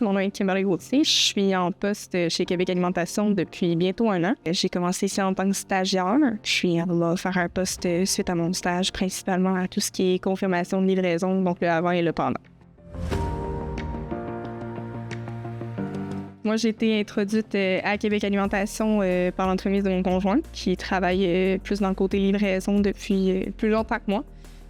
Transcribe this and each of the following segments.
Mon nom est Kimberly Gauthier. Je suis en poste chez Québec Alimentation depuis bientôt 1 an. J'ai commencé ici en tant que stagiaire. On va faire un poste suite à mon stage, principalement à tout ce qui est confirmation de livraison, donc le avant et le pendant. Moi, j'ai été introduite à Québec Alimentation par l'entremise de mon conjoint, qui travaille plus dans le côté livraison depuis plus longtemps que moi.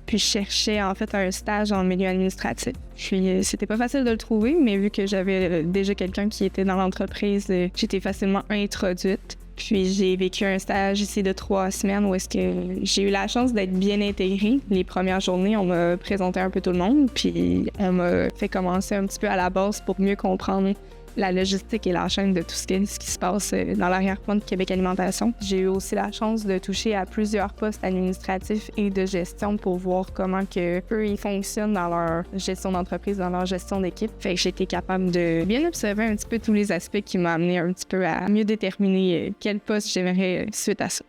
Puis je cherchais en fait un stage en milieu administratif. Puis c'était pas facile de le trouver, mais vu que j'avais déjà quelqu'un qui était dans l'entreprise, j'étais facilement introduite. Puis j'ai vécu un stage ici de 3 semaines où est-ce que j'ai eu la chance d'être bien intégrée. Les premières journées, on m'a présenté un peu tout le monde, puis on m'a fait commencer un petit peu à la base pour mieux comprendre la logistique et la chaîne de tout ce qui se passe dans l'arrière-plan de Québec Alimentation. J'ai eu aussi la chance de toucher à plusieurs postes administratifs et de gestion pour voir comment que eux ils fonctionnent dans leur gestion d'entreprise, dans leur gestion d'équipe. Fait que j'ai été capable de bien observer un petit peu tous les aspects qui m'ont amené un petit peu à mieux déterminer quel poste j'aimerais suite à ça.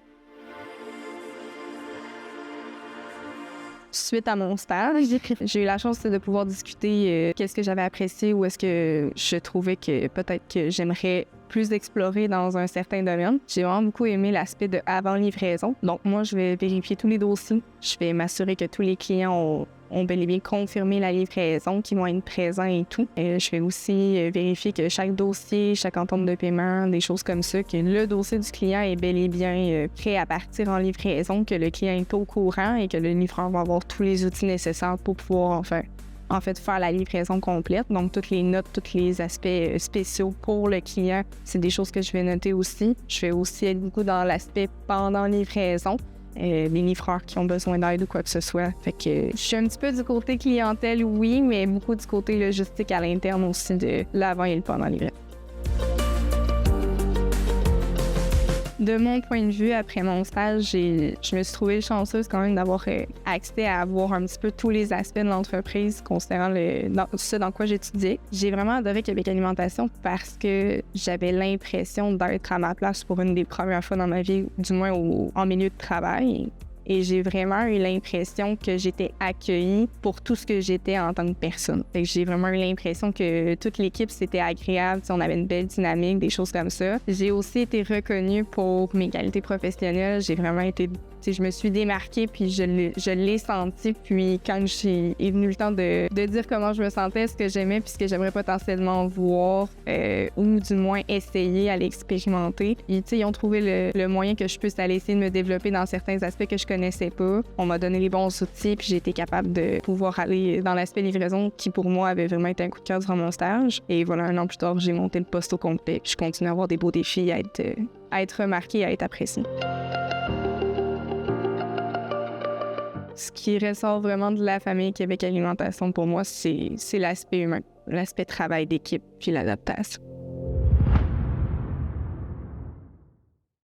Suite à mon stage, j'ai eu la chance de pouvoir discuter qu'est-ce que j'avais apprécié ou est-ce que je trouvais que peut-être que j'aimerais plus explorer dans un certain domaine. J'ai vraiment beaucoup aimé l'aspect de avant-livraison. Donc moi, je vais vérifier tous les dossiers. Je vais m'assurer que tous les clients ont bel et bien confirmé la livraison, qu'ils vont être présents et tout. Je vais aussi vérifier que chaque dossier, chaque entente de paiement, des choses comme ça, que le dossier du client est bel et bien prêt à partir en livraison, que le client est au courant et que le livreur va avoir tous les outils nécessaires pour pouvoir en fait, faire la livraison complète. Donc, toutes les notes, tous les aspects spéciaux pour le client, c'est des choses que je vais noter aussi. Je vais aussi être beaucoup dans l'aspect pendant livraison. Les livreurs qui ont besoin d'aide ou quoi que ce soit. Fait que je suis un petit peu du côté clientèle, oui, mais beaucoup du côté logistique à l'interne aussi de l'avant et le pendant livraison. De mon point de vue, après mon stage, je me suis trouvée chanceuse quand même d'avoir accès à voir un petit peu tous les aspects de l'entreprise concernant ce dans quoi j'étudiais. J'ai vraiment adoré Québec Alimentation parce que j'avais l'impression d'être à ma place pour une des premières fois dans ma vie, du moins en milieu de travail. Et j'ai vraiment eu l'impression que j'étais accueillie pour tout ce que j'étais en tant que personne. Fait que j'ai vraiment eu l'impression que toute l'équipe, c'était agréable. On avait une belle dynamique, des choses comme ça. J'ai aussi été reconnue pour mes qualités professionnelles. J'ai vraiment été... Je me suis démarquée, puis je l'ai senti. Puis quand est venu le temps de dire comment je me sentais, ce que j'aimais, puis ce que j'aimerais potentiellement voir, ou du moins essayer à l'expérimenter. Ils ont trouvé le moyen que je puisse aller essayer de me développer dans certains aspects que je connaissais pas. On m'a donné les bons outils, puis j'ai été capable de pouvoir aller dans l'aspect livraison qui, pour moi, avait vraiment été un coup de cœur durant mon stage. Et voilà, 1 an plus tard, j'ai monté le poste au complet. Puis je continue à avoir des beaux défis, à être remarquée, à être appréciée. Ce qui ressort vraiment de la famille Québec Alimentation pour moi, c'est l'aspect humain, l'aspect travail d'équipe puis l'adaptation.